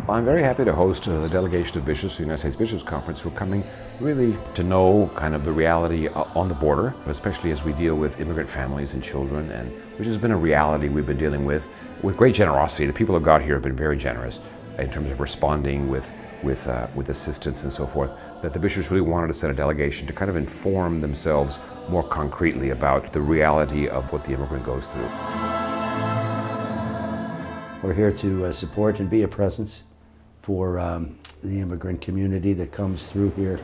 I'm very happy to host the delegation of bishops to the United States Bishops' Conference who are coming really to know kind of the reality on the border, especially as we deal with immigrant families and children, and which has been a reality we've been dealing with great generosity. The people of God here have been very generous in terms of responding with assistance and so forth, that the bishops really wanted to send a delegation to kind of inform themselves more concretely about the reality of what the immigrant goes through. We're here to support and be a presence for the immigrant community that comes through here.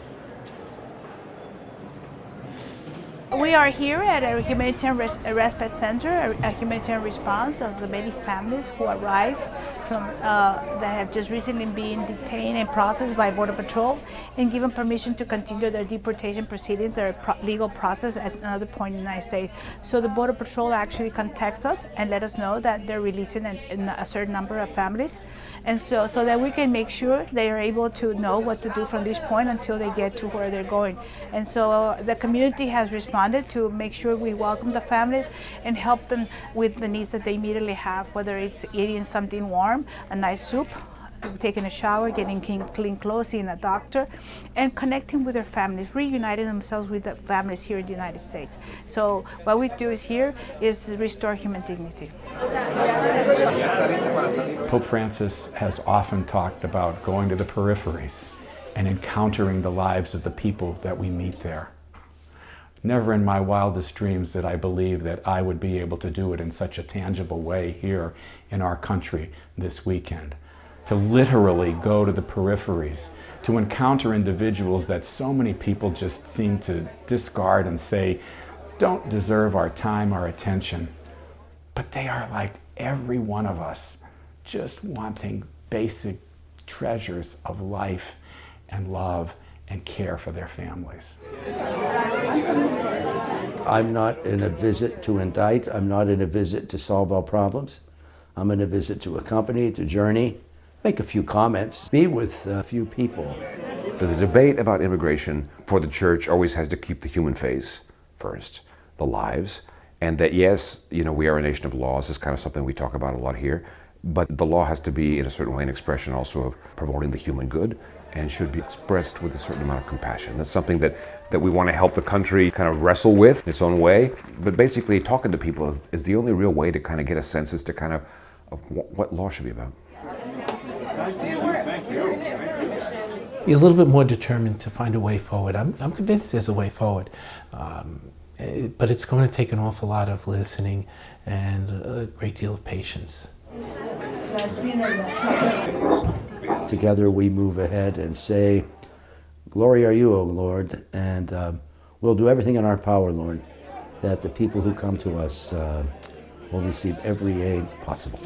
We are here at a humanitarian respite center, a humanitarian response of the many families who arrived from that have just recently been detained and processed by Border Patrol and given permission to continue their deportation proceedings, their legal process at another point in the United States. So the Border Patrol actually contacts us and let us know that they're releasing a certain number of families, and so that we can make sure they are able to know what to do from this point until they get to where they're going. And so the community has responded to make sure we welcome the families and help them with the needs that they immediately have, whether it's eating something warm, a nice soup, taking a shower, getting clean clothes, seeing a doctor, and connecting with their families, reuniting themselves with the families here in the United States. So what we do here is restore human dignity. Pope Francis has often talked about going to the peripheries and encountering the lives of the people that we meet there. Never in my wildest dreams did I believe that I would be able to do it in such a tangible way here in our country this weekend. To literally go to the peripheries, to encounter individuals that so many people just seem to discard and say, don't deserve our time, our attention. But they are like every one of us, just wanting basic treasures of life and love and care for their families. I'm not in a visit to indict. I'm not in a visit to solve all problems. I'm in a visit to accompany, to journey, make a few comments, be with a few people. The debate about immigration for the church always has to keep the human face first, the lives, and that yes, we are a nation of laws. It's kind of something we talk about a lot here, but the law has to be in a certain way an expression also of promoting the human good and should be expressed with a certain amount of compassion. That's something that we want to help the country kind of wrestle with in its own way. But basically talking to people is the only real way to kind of get a sense as to kind of what law should be about. Be a little bit more determined to find a way forward. I'm convinced there's a way forward. But it's going to take an awful lot of listening and a great deal of patience. Together we move ahead and say, glory are you, O Lord, and we'll do everything in our power, Lord, that the people who come to us will receive every aid possible.